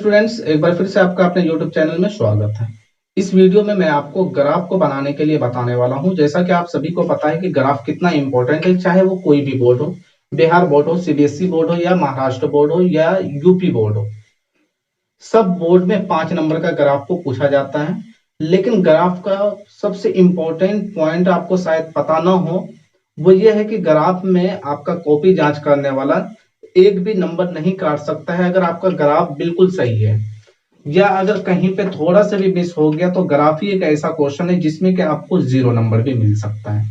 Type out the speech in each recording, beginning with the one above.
Students, एक बार फिर से आपका अपने YouTube चैनल में स्वागत है। इस वीडियो में मैं आपको ग्राफ को बनाने के लिए बताने वाला हूं। जैसा कि आप सभी को पता है कि ग्राफ कितना इंपॉर्टेंट है, चाहे वो कोई भी बोर्ड हो, बिहार बोर्ड हो, सीबीएसई बोर्ड हो या महाराष्ट्र बोर्ड हो या यूपी बोर्ड हो। सब बोर्ड में 5 नंबर का ग्राफ को पूछा जाता है। लेकिन ग्राफ का सबसे इंपॉर्टेंट पॉइंट आपको शायद पता ना हो, वो ये है कि ग्राफ में आपका कॉपी जांच करने वाला एक भी नंबर नहीं काट सकता है अगर आपका ग्राफ बिल्कुल सही है, या अगर कहीं पे थोड़ा सा भी मिस हो गया तो ग्राफ ही एक ऐसा क्वेश्चन है जिसमें कि आपको 0 नंबर भी मिल सकता है।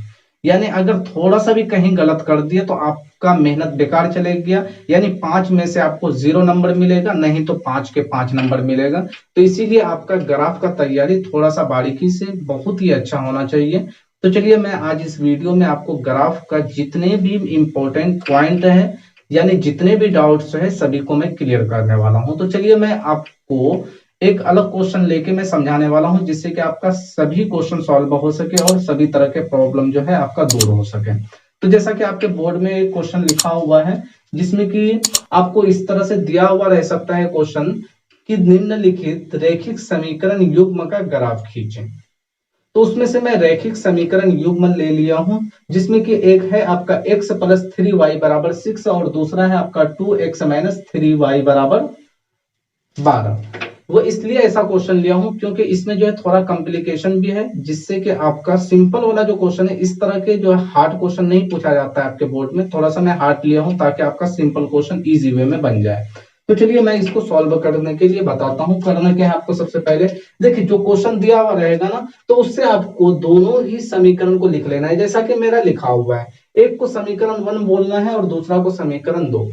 यानी अगर थोड़ा सा भी कहीं गलत कर दिया तो आपका मेहनत बेकार चले गया, यानी 5 में से आपको 0 नंबर मिलेगा, नहीं तो 5 के 5 नंबर मिलेगा। तो इसीलिए आपका ग्राफ का तैयारी थोड़ा सा बारीकी से बहुत ही अच्छा होना चाहिए। तो चलिए मैं आज इस वीडियो में आपको ग्राफ का जितने भी इंपॉर्टेंट पॉइंट है, यानी जितने भी डाउट्स है, सभी को मैं क्लियर करने वाला हूं। तो चलिए मैं आपको एक अलग क्वेश्चन लेके मैं समझाने वाला हूं, जिससे कि आपका सभी क्वेश्चन सॉल्व हो सके और सभी तरह के प्रॉब्लम जो है आपका दूर हो सके। तो जैसा कि आपके बोर्ड में एक क्वेश्चन लिखा हुआ है, जिसमें कि आपको इस तरह से दिया हुआ रह सकता है क्वेश्चन कि निम्नलिखित रैखिक समीकरण युग्म का ग्राफ खींचें। तो उसमें से मैं रैखिक समीकरण युग्म ले लिया हूं, जिसमें कि एक है आपका x प्लस 3y बराबर 6 और दूसरा है आपका 2x माइनस 3y बराबर 12। वो इसलिए ऐसा क्वेश्चन लिया हूं क्योंकि इसमें जो है थोड़ा कॉम्प्लिकेशन भी है, जिससे कि आपका सिंपल वाला जो क्वेश्चन है, इस तरह के जो है हार्ड क्वेश्चन नहीं पूछा जाता है आपके बोर्ड में। थोड़ा सा मैं हार्ड लिया हूं ताकि आपका सिंपल क्वेश्चन इजी वे में बन जाए। तो चलिए मैं इसको सॉल्व करने के लिए बताता हूं। करना क्या है आपको, सबसे पहले देखिए जो क्वेश्चन दिया हुआ रहेगा ना, तो उससे आपको दोनों ही समीकरण को लिख लेना है, जैसा कि मेरा लिखा हुआ है। एक को समीकरण 1 बोलना है और दूसरा को समीकरण 2।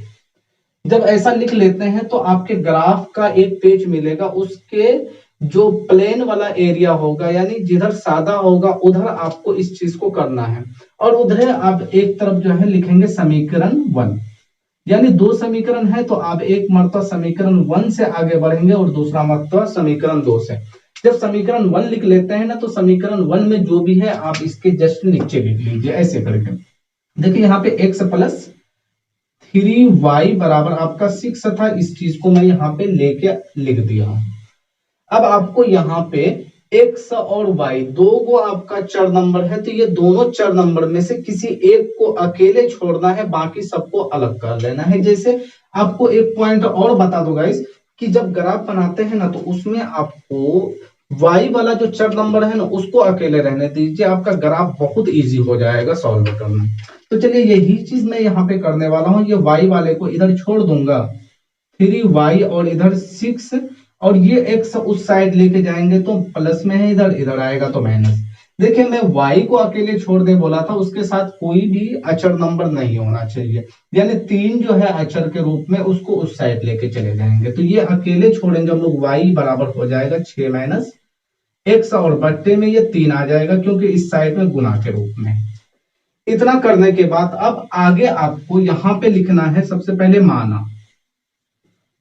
जब ऐसा लिख लेते हैं तो आपके ग्राफ का एक पेज मिलेगा, उसके जो प्लेन वाला एरिया होगा, यानी जिधर सादा होगा उधर आपको इस चीज को करना है, और उधर आप एक तरफ जो है लिखेंगे समीकरण 1। यानी 2 समीकरण है तो आप एक मर्तबा समीकरण 1 से आगे बढ़ेंगे और दूसरा मर्तबा समीकरण 2 से। जब समीकरण 1 लिख लेते हैं ना, तो समीकरण 1 में जो भी है आप इसके जस्ट नीचे लिख लीजिए ऐसे करके। देखिए यहाँ पे x प्लस 3y बराबर आपका 6 था, इस चीज को मैं यहाँ पे लेके लिख दिया। अब आपको यहाँ पे x और y दो को आपका चर नंबर है, तो ये दोनों चर नंबर में से किसी एक को अकेले छोड़ना है, बाकी सबको अलग कर लेना है। जैसे आपको एक पॉइंट और बता दो गाइस कि जब ग्राफ बनाते हैं ना, तो उसमें आपको y वाला जो चर नंबर है ना, उसको अकेले रहने दीजिए, आपका ग्राफ बहुत इजी हो जाएगा सॉल्व करना। तो चलिए यही चीज मैं यहाँ पे करने वाला हूँ। ये y वाले को इधर छोड़ दूंगा, 3y और इधर 6, और ये x उस साइड लेके जाएंगे तो प्लस में है, इधर इधर आएगा तो माइनस। देखिए मैं y को अकेले छोड़ दे बोला था, उसके साथ कोई भी अचर नंबर नहीं होना चाहिए, यानी 3 जो है अचर के रूप में, उसको उस साइड लेके चले जाएंगे। तो ये अकेले छोड़ेंगे हम लोग, y बराबर हो जाएगा 6 माइनस x, और बट्टे में ये 3 आ जाएगा क्योंकि इस साइड में गुना के रूप में। इतना करने के बाद अब आगे आपको यहाँ पे लिखना है सबसे पहले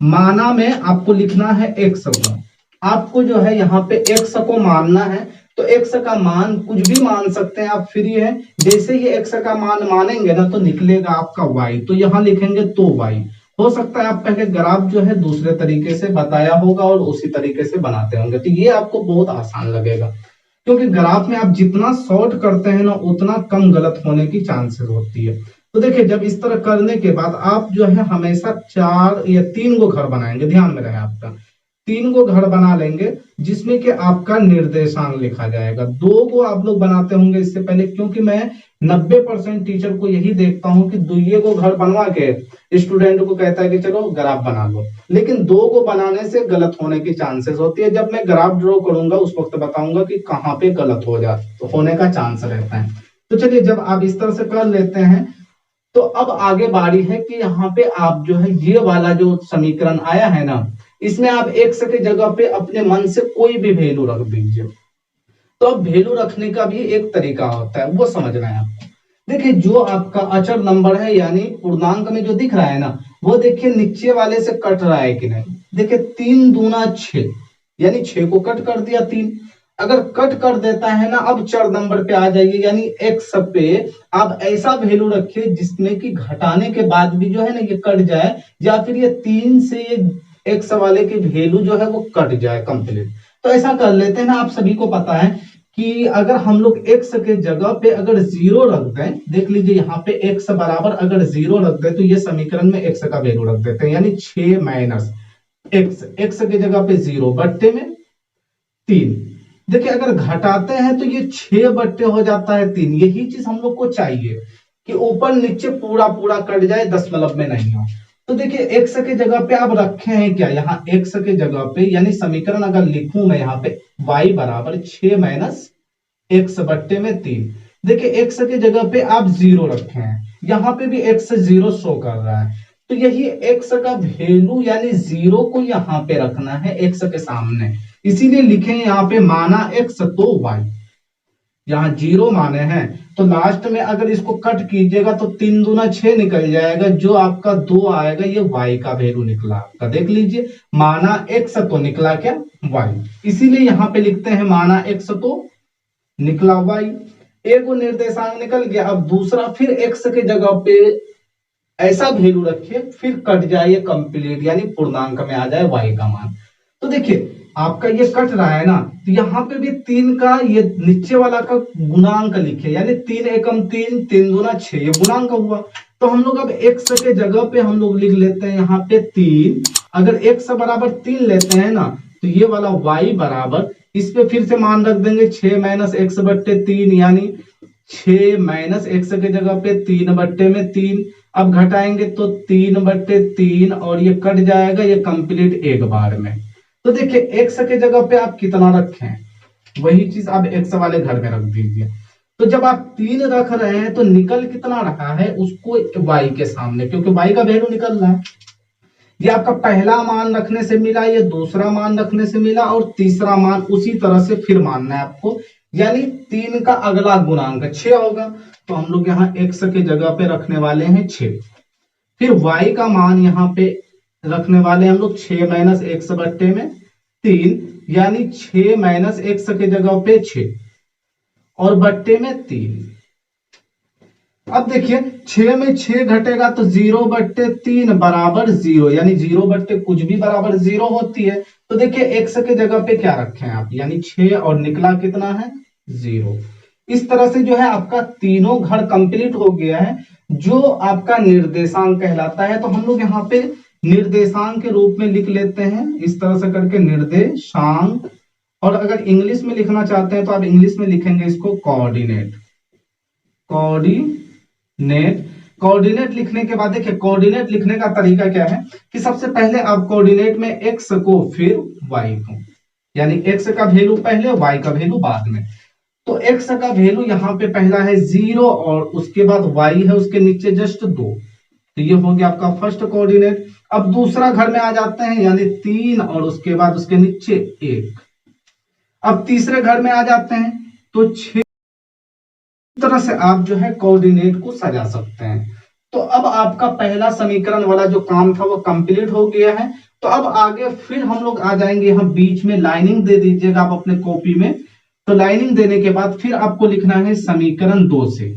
माना में आपको लिखना है x को। आपको जो है यहाँ पे x को मानना है, तो x का मान कुछ भी मान सकते हैं आप, फ्री है। जैसे ही x का मान मानेंगे ना, तो निकलेगा आपका y, तो यहाँ लिखेंगे तो y। हो सकता है आप पहले ग्राफ जो है दूसरे तरीके से बताया होगा और उसी तरीके से बनाते होंगे, तो ये आपको बहुत आसान लगेगा, क्योंकि ग्राफ में आप जितना शॉर्ट करते हैं ना, उतना कम गलत होने की चांसेस होती है। तो देखिए जब इस तरह करने के बाद आप जो है हमेशा 4 या 3 को घर बनाएंगे, ध्यान में रहे आपका 3 को घर बना लेंगे, जिसमें कि आपका निर्देशांक लिखा जाएगा। 2 को आप लोग बनाते होंगे इससे पहले, क्योंकि मैं 90% टीचर को यही देखता हूं कि 2 को घर बनवा के स्टूडेंट को कहता है कि चलो ग्राफ बना लो, लेकिन 2 को बनाने से गलत होने की चांसेस होती है। जब मैं ग्राफ ड्रॉ करूंगा उस वक्त बताऊंगा कि कहाँ पे गलत होने का चांस रहता है। तो चलिए जब आप इस तरह से कर लेते हैं, तो अब आगे बारी है कि यहाँ पे आप जो है ये वाला जो समीकरण आया है ना, इसमें आप x की जगह पे अपने मन से कोई भी वैल्यू रख दीजिए। तो अब वैल्यू रखने का भी एक तरीका होता है, वो समझना है आपको। देखिए जो आपका अचर नंबर है, यानी पूर्णांक में जो दिख रहा है ना, वो देखिए नीचे वाले से कट रहा है कि नहीं। देखिए 3 दूना 6, यानी 6 को कट कर दिया 3। अगर कट कर देता है ना, अब चर नंबर पे आ जाइए, यानी x पे आप ऐसा वैल्यू रखिए जिसमें कि घटाने के बाद भी जो है ना ये कट जाए, या फिर ये 3 से ये एक्स वाले की वैल्यू जो है वो कट जाए कंप्लीट। तो ऐसा कर लेते हैं ना, आप सभी को पता है कि अगर हम लोग एक्स के जगह पे अगर जीरो रख दें, देख लीजिए यहाँ पे एक्स बराबर अगर जीरो रख दें तो ये समीकरण में एक्स का वैल्यू रख देते हैं, यानी 6 माइनस एक्स, एक्स के जगह पे जीरो बट्टे में 3। देखिए अगर घटाते हैं तो ये 6 बट्टे हो जाता है 3। यही चीज हम लोग को चाहिए कि ऊपर नीचे पूरा पूरा कट जाए, दशमलव में नहीं हो। तो देखिए एक्स के जगह पे आप रखे हैं क्या, यहाँ एक्स के जगह पे यानी समीकरण अगर लिखूं मैं यहाँ पे y बराबर 6 माइनस एक्स बट्टे में 3। देखिए एक्स के जगह पे आप जीरो रखे हैं, यहाँ पे भी एक्स जीरो शो कर रहा है, तो यही एक्स का वैल्यू यानी जीरो को यहाँ पे रखना है एक्स के सामने, इसीलिए लिखे यहाँ पे माना एक्स तो y। यहाँ जीरो माने हैं तो लास्ट में अगर इसको कट कीजिएगा तो 3 दूना 6 निकल जाएगा, जो आपका 2 आएगा ये y का वैल्यू निकला आपका। देख लीजिए माना x तो निकला क्या y, इसीलिए यहाँ पे लिखते हैं माना x तो निकला y। एक वो निर्देशांक निकल गया, अब दूसरा फिर x के जगह पे ऐसा वैल्यू रखिए फिर कट जाए कंप्लीट, यानी पूर्णांक में आ जाए y का मान। तो देखिए आपका ये कट रहा है ना, तो यहाँ पे भी 3 का ये नीचे वाला का गुणांक लिखे, यानी 3 एकम 3, 3 दूना 6 ये गुणांक हुआ। तो हम लोग अब x के जगह पे हम लोग लिख लेते हैं यहाँ पे 3। अगर x बराबर 3 लेते हैं ना तो ये वाला y बराबर, इस पे फिर से मान रख देंगे 6 माइनस एक्स बट्टे 3, यानी 6 माइनस एक्स के जगह पे 3 बट्टे में 3। अब घटाएंगे तो 3 बट्टे 3 और ये कट जाएगा ये कंप्लीट एक बार में। तो देखिए एक्स के जगह पे आप कितना रखें, वही चीज आप एक्स वाले घर में रख दीजिए। तो जब आप 3 रख रहे हैं तो निकल कितना रहा है उसको y के सामने, क्योंकि y का वैल्यू निकल रहा है। ये आपका पहला मान रखने से मिला, ये दूसरा मान रखने से मिला, और तीसरा मान उसी तरह से फिर मानना है आपको, यानी 3 का अगला गुणांक 6 होगा। तो हम लोग यहाँ x के जगह पे रखने वाले हैं 6, फिर y का मान यहाँ पे रखने वाले हम लोग 6 माइनस एक्स बट्टे में 3, यानी 6 माइनस एक्स के जगह पे 6 और बट्टे में 3। अब देखिए 6 में 6 घटेगा तो 0 बट्टे 3 बराबर 0, यानी 0 बट्टे कुछ भी बराबर 0 होती है। तो देखिए एक्स के जगह पे क्या रखे हैं आप, यानी 6 और निकला कितना है 0। इस तरह से जो है आपका तीनों घर कंप्लीट हो गया है, जो आपका निर्देशांक कहलाता है। तो हम लोग यहाँ पे निर्देशांक के रूप में लिख लेते हैं इस तरह से करके निर्देशांक, और अगर इंग्लिश में लिखना चाहते हैं तो आप इंग्लिश में लिखेंगे इसको कोऑर्डिनेट। कोऑर्डिनेट लिखने के बाद देखिए कोऑर्डिनेट लिखने का तरीका क्या है कि सबसे पहले आप कोऑर्डिनेट में एक्स को फिर y को, यानी एक्स का वैल्यू पहले y का वैल्यू बाद में। तो x का वैल्यू यहाँ पे पहला है 0 और उसके बाद y है उसके नीचे जस्ट 2, तो ये हो गया आपका फर्स्ट कोऑर्डिनेट। अब दूसरा घर में आ जाते हैं, यानी 3 और उसके बाद उसके नीचे 1। अब तीसरे घर में आ जाते हैं तो 6। इस तरह से आप जो है कोऑर्डिनेट को सजा सकते हैं। तो अब आपका पहला समीकरण वाला जो काम था वो कंप्लीट हो गया है। तो अब आगे फिर हम लोग आ जाएंगे, यहाँ बीच में लाइनिंग दे दीजिएगा आप अपने कॉपी में। तो लाइनिंग देने के बाद फिर आपको लिखना है समीकरण 2 से,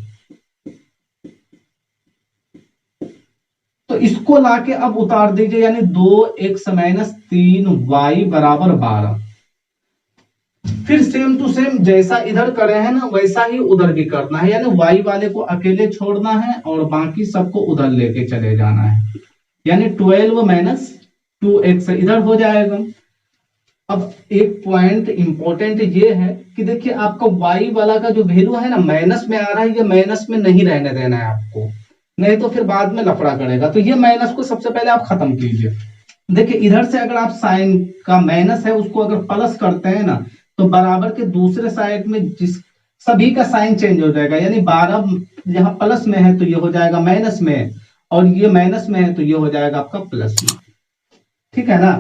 तो इसको लाके अब उतार दीजिए, यानी 2x माइनस 3y बराबर 12। फिर सेम टू सेम जैसा इधर करे हैं ना वैसा ही उधर भी करना है, यानी y वाले को अकेले छोड़ना है और बाकी सबको उधर लेके चले जाना है, यानी 12 माइनस 2x इधर हो जाएगा। अब एक पॉइंट इंपॉर्टेंट ये है कि देखिए आपका y वाला का जो वैल्यू है ना माइनस में आ रहा है, ये माइनस में नहीं रहने देना है आपको, नहीं तो फिर बाद में लफड़ा करेगा। तो ये माइनस को सबसे पहले आप खत्म कीजिए। देखिए इधर से अगर आप साइन का माइनस है उसको अगर प्लस करते हैं ना तो बराबर के दूसरे साइड में जिस सभी का साइन चेंज हो जाएगा, यानी 12 यहाँ प्लस में है तो ये हो जाएगा माइनस में, और ये माइनस में है तो ये हो जाएगा आपका प्लस में। ठीक है ना।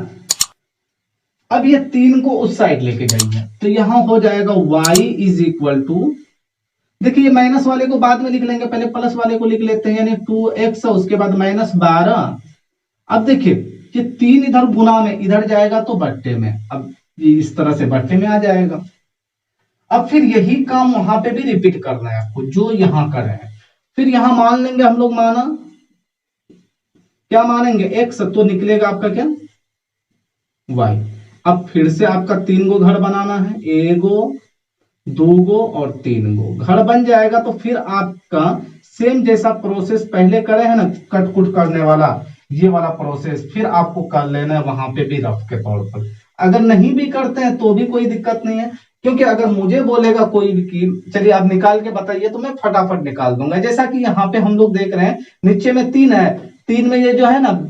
अब ये 3 को उस साइड लेके जाइए तो यहां हो जाएगा y इज इक्वल टू, देखिए ये माइनस वाले को बाद में लिख लेंगे, पहले प्लस वाले को लिख लेते हैं, यानी 2x उसके बाद माइनस 12। अब देखिए ये 3 इधर गुना में इधर जाएगा तो बट्टे में, अब ये इस तरह से बट्टे में आ जाएगा। अब फिर यही काम वहां पे भी रिपीट करना है आपको जो यहां कर रहे हैं। फिर यहां मान लेंगे हम लोग, माना क्या मानेंगे x, तो निकलेगा आपका क्या y। अब फिर से आपका 3 गो घर बनाना है, 1 गो 2 गो और 3 गो घर बन जाएगा। तो फिर आपका सेम जैसा प्रोसेस पहले करे है ना, कट कुट करने वाला, ये वाला प्रोसेस फिर आपको कर लेना है वहां पे भी रफ के तौर पर। अगर नहीं भी करते हैं तो भी कोई दिक्कत नहीं है, क्योंकि अगर मुझे बोलेगा कोई भी कि चलिए आप निकाल के बताइए, तो मैं फटाफट निकाल दूंगा। जैसा कि यहाँ पे हम लोग देख रहे हैं, नीचे में 3 है, 3 में ये जो है ना,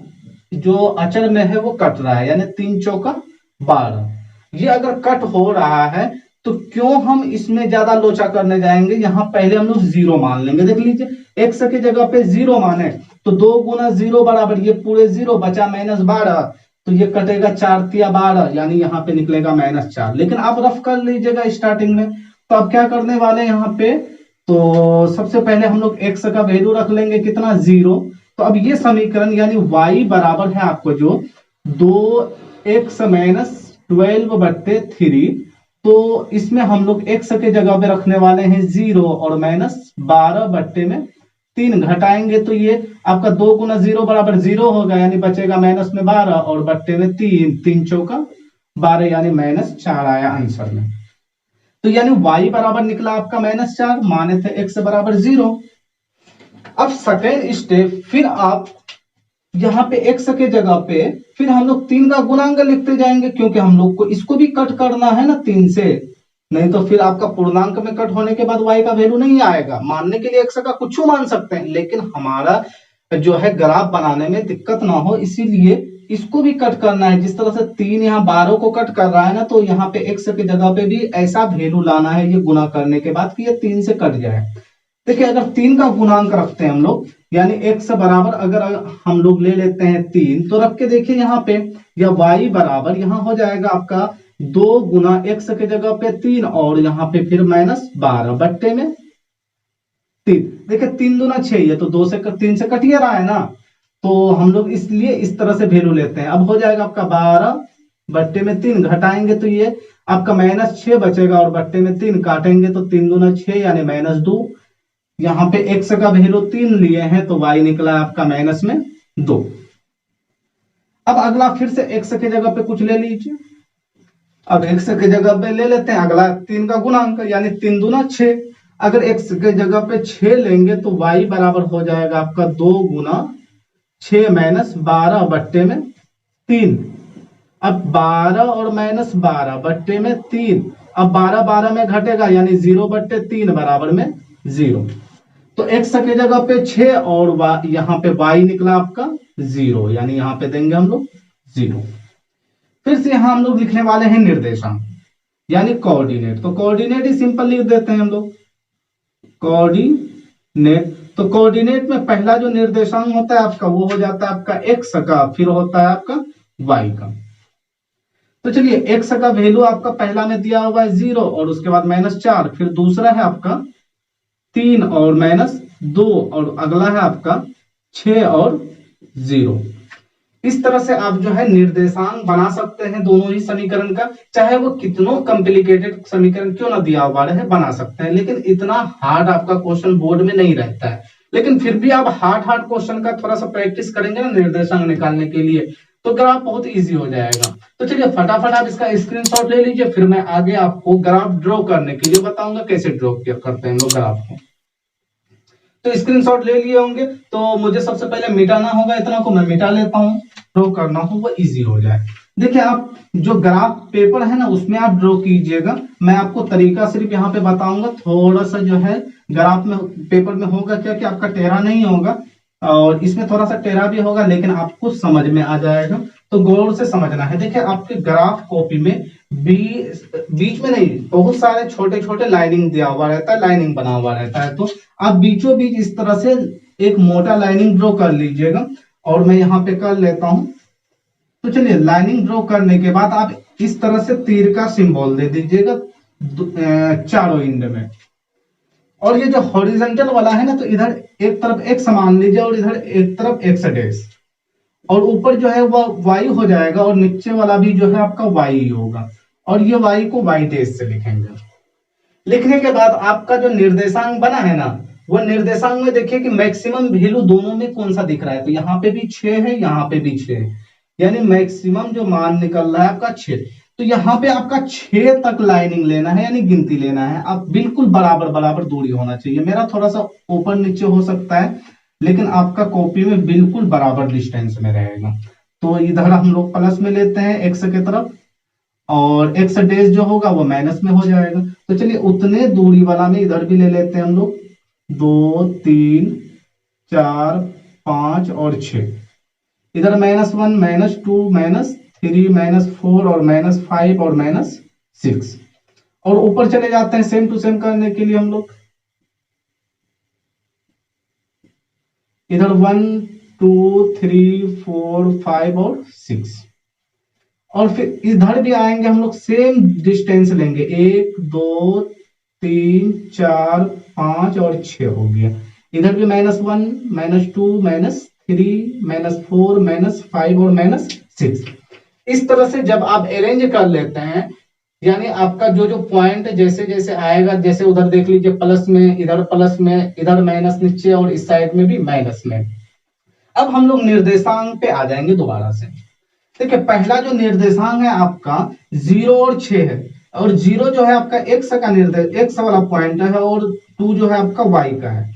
जो अचर में है वो कट रहा है, यानी 3 चौका 12। ये अगर कट हो रहा है तो क्यों हम इसमें ज्यादा लोचा करने जाएंगे, यहाँ पहले हम लोग 0 मान लेंगे। देख लीजिए x की जगह पे 0 माने तो 2 गुना 0 बराबर ये पूरे 0 बचा -12, तो ये कटेगा 4 तिया 12, यानी यहाँ पे निकलेगा -4। लेकिन आप रफ कर लीजिएगा स्टार्टिंग में। तो अब क्या करने वाले हैं यहाँ पे, तो सबसे पहले हम लोग x का वैल्यू रख लेंगे कितना, 0। तो अब ये समीकरण यानी y बराबर है आपको जो 2x - 12/3, तो इसमें हम लोग x के जगह पे रखने वाले हैं 0 और -12/3 घटाएंगे, तो ये आपका 2 गुना 0 बराबर 0 होगा, यानी बचेगा -12 और बट्टे में 3, 3 चौका 12, यानी -4 आया आंसर में। तो यानी y बराबर निकला आपका -4, माने थे x बराबर 0। अब सेकेंड स्टेप, फिर आप यहाँ पे x के जगह पे फिर हम लोग 3 का गुणांक लिखते जाएंगे, क्योंकि हम लोग को इसको भी कट करना है ना 3 से, नहीं तो फिर आपका पूर्णांक में कट होने के बाद y का वैल्यू नहीं आएगा। मानने के लिए x का कुछ मान सकते हैं, लेकिन हमारा जो है ग्राफ बनाने में दिक्कत ना हो, इसीलिए इसको भी कट करना है। जिस तरह से 3 यहाँ 12 को कट कर रहा है ना, तो यहाँ पे x के जगह पे भी ऐसा वैल्यू लाना है ये गुना करने के बाद कि ये 3 से कट जाए। देखिए अगर 3 का गुणांक रखते हैं हम लोग, यानी x बराबर अगर हम लोग ले लेते हैं 3, तो रख के देखिए यहाँ पे, या y बराबर यहाँ हो जाएगा आपका 2 गुना x के जगह पे 3 और यहाँ पे फिर -12 बट्टे में 3। देखिए 3 दूना 6, ये तो 2 से 3 से कट ही रहा है ना, तो हम लोग इसलिए इस तरह से वैल्यू लेते हैं। अब हो जाएगा आपका 12 बट्टे में 3, घटाएंगे तो ये आपका -6 बचेगा और बट्टे में 3 काटेंगे तो 3 दूना 6 यानी -2। यहाँ पे x का वैल्यू 3 लिए हैं तो y निकला आपका -2। अब अगला फिर से x के जगह पे कुछ ले लीजिए। अब x के जगह पे ले लेते हैं अगला 3 का गुणांक, यानी 3 दूना 6। अगर x के जगह पे 6 लेंगे तो y बराबर हो जाएगा आपका 2 गुना 6 -12 बट्टे में 3। अब 12 और -12 बट्टे में 3, अब 12 12 में घटेगा, यानी 0/3 बराबर में 0। तो x के जगह पे 6 और यहाँ पे y निकला आपका 0, यानी यहाँ पे देंगे हम लोग 0। फिर से यहाँ हम लोग लिखने वाले हैं निर्देशांक यानी कोऑर्डिनेट। तो कोऑर्डिनेट ही सिंपल लिख देते हैं हम लोग, कोऑर्डिनेट। तो कोऑर्डिनेट में पहला जो निर्देशांक होता है आपका वो हो जाता है आपका x का, फिर होता है आपका y का। तो चलिए x का वैल्यू आपका पहला में दिया हुआ है 0 और उसके बाद -4, फिर दूसरा है आपका 3 और -2 और अगला है आपका 6 और 0। इस तरह से आप जो है निर्देशांक बना सकते हैं दोनों ही समीकरण का, चाहे वो कितनों कॉम्प्लिकेटेड समीकरण क्यों ना दिया हुआ रहे बना सकते हैं। लेकिन इतना हार्ड आपका क्वेश्चन बोर्ड में नहीं रहता है, लेकिन फिर भी आप हार्ड क्वेश्चन का थोड़ा सा प्रैक्टिस करेंगे ना निर्देशांक निकालने के लिए, तो ग्राफ बहुत इजी हो जाएगा। तो चलिए फटाफट आप इसका स्क्रीनशॉट ले लीजिए, फिर मैं आगे आपको ग्राफ ड्रॉ करने के लिए बताऊंगा कैसे ड्रॉ करते हैं लोग ग्राफ को। तो स्क्रीनशॉट ले लिए होंगे, तो मुझे सबसे पहले मिटाना होगा, इतना को मैं मिटा लेता हूँ, ड्रॉ करना हो वो इजी हो जाए। देखिए आप जो ग्राफ पेपर है ना उसमें आप ड्रॉ कीजिएगा, मैं आपको तरीका सिर्फ यहाँ पे बताऊंगा। थोड़ा सा जो है ग्राफ में पेपर में होगा क्या कि आपका टेढ़ा नहीं होगा, और इसमें थोड़ा सा टेढ़ा भी होगा, लेकिन आपको समझ में आ जाएगा। तो गौर से समझना है। देखिए आपके ग्राफ कॉपी में बीच में नहीं, बहुत सारे छोटे छोटे लाइनिंग दिया हुआ रहता है, लाइनिंग बना हुआ रहता है, तो आप बीचों बीच इस तरह से एक मोटा लाइनिंग ड्रॉ कर लीजिएगा। और मैं यहाँ पे कर लेता हूं। तो चलिए लाइनिंग ड्रॉ करने के बाद आप इस तरह से तीर का सिंबल दे दीजिएगा चारों एंड में। और ये जो हॉरिजॉन्टल वाला है ना, तो इधर एक तरफ x मान लीजिए और इधर एक तरफ x डैश, और ऊपर जो है वह y हो जाएगा और नीचे वाला भी जो है आपका y होगा, और ये y को y डैश से लिखेंगे। लिखने के बाद आपका जो निर्देशांक बना है ना, वो निर्देशांक में देखिए कि मैक्सिमम वैल्यू दोनों में कौन सा दिख रहा है। तो यहाँ पे भी 6 है, यहाँ पे भी 6 है, यानी मैक्सिमम जो मान निकल रहा है आपका 6। तो यहाँ पे आपका 6 तक लाइनिंग लेना है, यानी गिनती लेना है। आप बिल्कुल बराबर बराबर दूरी होना चाहिए। मेरा थोड़ा सा ऊपर नीचे हो सकता है, लेकिन आपका कॉपी में बिल्कुल बराबर डिस्टेंस में रहेगा। तो इधर हम लोग प्लस में लेते हैं एक्स के तरफ, और एक्स डेज जो होगा वो माइनस में हो जाएगा। तो चलिए उतने दूरी वाला में इधर भी ले लेते हैं हम लोग, 2 3 4 5 और 6। इधर -1 -2 -3 -4 और -5 और -6। और ऊपर चले जाते हैं सेम टू सेम करने के लिए हम लोग। इधर 1 2 3 4 5 और 6। और फिर इधर भी आएंगे हम लोग, सेम डिस्टेंस लेंगे, 1 2 3 4 5 और 6 हो गया। इधर भी -1 -2 -3 -4 -5 और -6। इस तरह से जब आप अरेंज कर लेते हैं, यानी आपका जो जो पॉइंट जैसे जैसे आएगा, जैसे उधर देख लीजिए प्लस में, इधर प्लस में, इधर माइनस नीचे और इस साइड में भी माइनस में। अब हम लोग निर्देशांक पे आ जाएंगे दोबारा से। देखिए पहला जो निर्देशांक है आपका 0 और 6 है, और 0 जो है आपका एक्स का निर्देश, एक्स वाला पॉइंट है, और 2 जो है आपका वाई का है।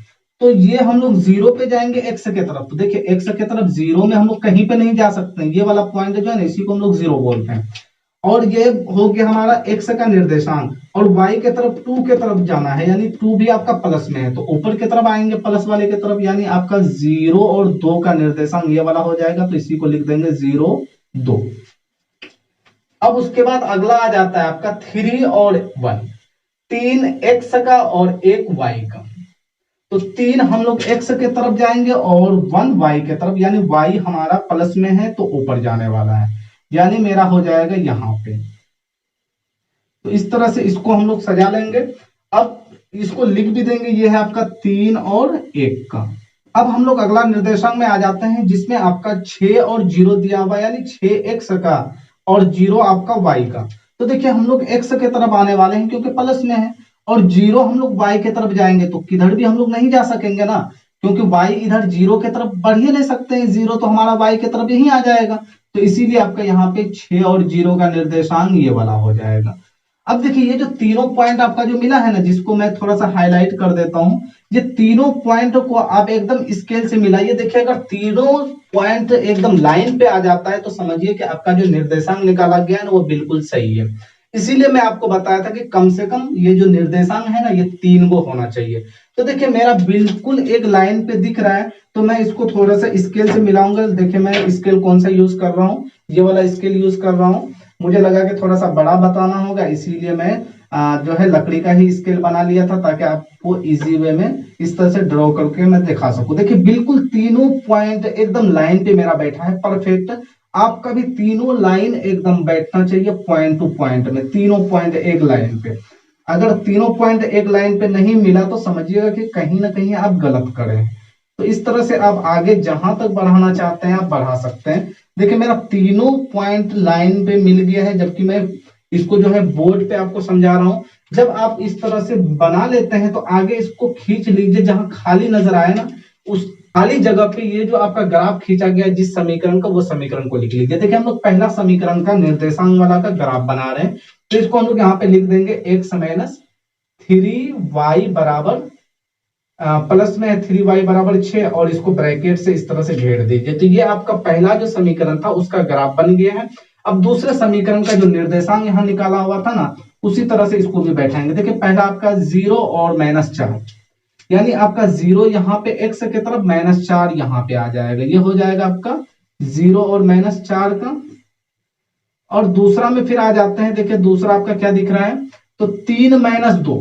तो ये हम लोग 0 पे जाएंगे एक्स के तरफ। तो देखिए एक्स के तरफ 0 में हम लोग कहीं पे नहीं जा सकते, ये वाला पॉइंट जो है ना, इसी को हम लोग 0 बोलते हैं। और ये हो गया हमारा एक्स का निर्देशांक, और वाई के तरफ 2 के तरफ जाना है, यानी 2 भी आपका प्लस में है, तो ऊपर की तरफ आएंगे प्लस वाले की तरफ, यानी आपका 0 और 2 का निर्देशांक ये वाला हो जाएगा। तो इसी को लिख देंगे 0 2। अब उसके बाद अगला आ जाता है आपका 3 और 1, 3 एक्स का और 1 वाई का। तो 3 हम लोग एक्स के तरफ जाएंगे और 1 वाई के तरफ, यानी वाई हमारा प्लस में है तो ऊपर जाने वाला है, यानी मेरा हो जाएगा यहां पे। तो इस तरह से इसको हम लोग सजा लेंगे। अब इसको लिख भी देंगे, ये है आपका 3 और 1 का। अब हम लोग अगला निर्देशांक में आ जाते हैं, जिसमें आपका 6 और 0 दिया हुआ, यानी 6 एक्स का और 0 आपका वाई का। तो देखिए हम लोग एक्स के तरफ आने वाले हैं क्योंकि प्लस में है, और 0 हम लोग वाई के तरफ जाएंगे, तो किधर भी हम लोग नहीं जा सकेंगे ना, क्योंकि वाई इधर 0 के तरफ बढ़ ही नहीं सकते हैं, 0 तो हमारा वाई के तरफ यही आ जाएगा। तो इसीलिए आपका यहाँ पे 6 और 0 का निर्देशांक ये वाला हो जाएगा। अब देखिए ये जो तीनों पॉइंट आपका जो मिला है ना, जिसको मैं थोड़ा सा हाईलाइट कर देता हूं, ये तीनों पॉइंट को आप एकदम स्केल से मिलाइए। देखिए अगर तीनों पॉइंट एकदम लाइन पे आ जाता है तो समझिए कि आपका जो निर्देशांक निकाला गया है ना, वो बिल्कुल सही है। इसीलिए मैं आपको बताया था कि कम से कम ये जो निर्देशांक है ना, ये 3 को होना चाहिए। तो देखिए मेरा बिल्कुल एक लाइन पे दिख रहा है, तो मैं इसको थोड़ा सा स्केल से मिलाऊंगा। देखिए मैं स्केल कौन सा यूज कर रहा हूँ, ये वाला स्केल यूज कर रहा हूँ। मुझे लगा कि थोड़ा सा बड़ा बताना होगा, इसीलिए मैं जो है लकड़ी का ही स्केल बना लिया था, ताकि आपको इजी वे में इस तरह से ड्रॉ करके मैं दिखा सकूं। देखिए बिल्कुल तीनों पॉइंट एकदम लाइन पे मेरा बैठा है, परफेक्ट। आपका भी तीनों लाइन एकदम बैठना चाहिए पॉइंट टू पॉइंट में, तीनों पॉइंट एक लाइन पे। अगर तीनों पॉइंट एक लाइन पे नहीं मिला तो समझिएगा कि कहीं ना कहीं आप गलत करें। तो इस तरह से आप आगे जहां तक बढ़ाना चाहते हैं आप बढ़ा सकते हैं। देखिए मेरा तीनों पॉइंट लाइन पे मिल गया है, जबकि मैं इसको जो है बोर्ड पे आपको समझा रहा हूं। जब आप इस तरह से बना लेते हैं तो आगे इसको खींच लीजिए, जहां खाली नजर आए ना, उस खाली जगह पे ये जो आपका ग्राफ खींचा गया है जिस समीकरण का, वो समीकरण को लिख लीजिए। देखिए हम लोग पहला समीकरण का निर्देशांक वाला का ग्राफ बना रहे हैं, तो इसको हम लोग यहाँ पे लिख देंगे एक्स माइनस 3y बराबर प्लस में 3y बराबर 6, और इसको ब्रैकेट से इस तरह से घेर दीजिए। तो ये आपका पहला जो समीकरण था उसका ग्राफ बन गया है। अब दूसरे समीकरण का जो निर्देशांक यहाँ निकाला हुआ था ना, उसी तरह से इसको भी बैठाएंगे। देखिए पहला आपका 0 और -4, यानी आपका 0 यहाँ पे x के तरफ, -4 यहाँ पे आ जाएगा, ये हो जाएगा आपका 0 और -4 का। और दूसरा में फिर आ जाते हैं। देखिए दूसरा आपका क्या दिख रहा है, तो 3 - 2,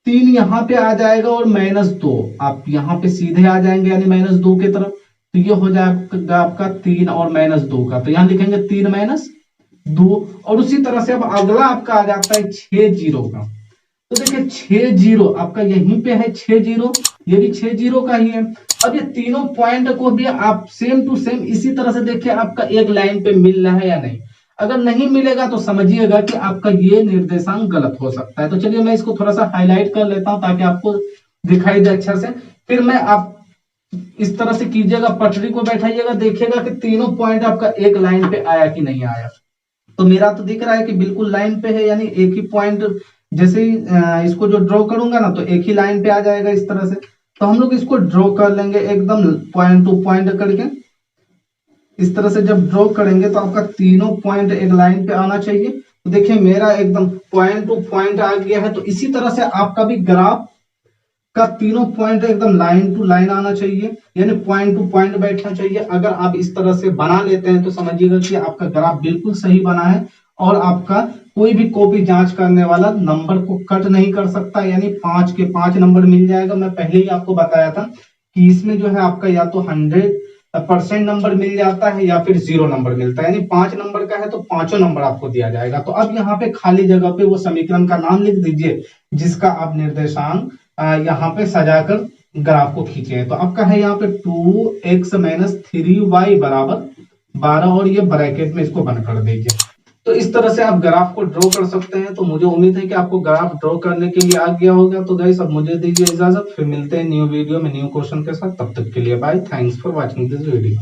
3 यहाँ पे आ जाएगा, और -2 आप यहाँ पे सीधे आ जाएंगे, यानी -2 की तरफ। तो ये हो जाएगा आपका 3 और -2 का, तो यहाँ लिखेंगे 3 - 2। और उसी तरह से अब अगला आपका आ जाता है 6 0 का। तो देखिए 6 0 आपका यहीं पे है, 6 0, ये भी 6 0 का ही है। अब ये तीनों पॉइंट को भी आप सेम टू सेम इसी तरह से देखिए आपका एक लाइन पे मिल रहा है या नहीं। अगर नहीं मिलेगा तो समझिएगा कि आपका ये निर्देशांक गलत हो सकता है। तो चलिए मैं इसको थोड़ा सा हाईलाइट कर लेता हूं ताकि आपको दिखाई दे अच्छा से। फिर मैं आप इस तरह से कीजिएगा, पटरी को बैठाइएगा, देखिएगा कि तीनों पॉइंट आपका एक लाइन पे आया कि नहीं आया। तो मेरा तो दिख रहा है कि बिल्कुल लाइन पे है, यानी एक ही पॉइंट जैसे ही इसको जो ड्रॉ करूंगा ना तो एक ही लाइन पे आ जाएगा इस तरह से। तो हम लोग इसको ड्रॉ कर लेंगे एकदम पॉइंट टू पॉइंट करके। इस तरह से जब ड्रॉ करेंगे तो आपका तीनों पॉइंट एक लाइन पे आना चाहिए। तो देखिए मेरा एकदम पॉइंट टू पॉइंट आ गया है। तो इसी तरह से आपका भी ग्राफ का तीनों पॉइंट एकदम लाइन टू लाइन आना चाहिए, यानी पॉइंट टू पॉइंट बैठना चाहिए। अगर आप इस तरह से बना लेते हैं तो समझिएगा कि आपका ग्राफ बिल्कुल सही बना है और आपका कोई भी कॉपी जांच करने वाला नंबर को कट नहीं कर सकता, यानी 5 के 5 नंबर मिल जाएगा। मैं पहले ही आपको बताया था कि इसमें जो है आपका या तो 100% नंबर मिल जाता है या फिर 0 नंबर मिलता है, यानी 5 नंबर का है तो पांचों नंबर आपको दिया जाएगा। तो अब यहाँ पे खाली जगह पे वो समीकरण का नाम लिख दीजिए जिसका आप निर्देशांक यहाँ पे सजाकर ग्राफ को खींचे हैं। तो आपका है यहाँ पे 2x - 3y बराबर 12 और ये ब्रैकेट में इसको बंद कर दीजिए। तो इस तरह से आप ग्राफ को ड्रॉ कर सकते हैं। तो मुझे उम्मीद है कि आपको ग्राफ ड्रॉ करने के लिए आ गया होगा। तो गाइस अब मुझे दीजिए इजाजत, फिर मिलते हैं न्यू वीडियो में न्यू क्वेश्चन के साथ। तब तक के लिए bye, thanks for watching this video.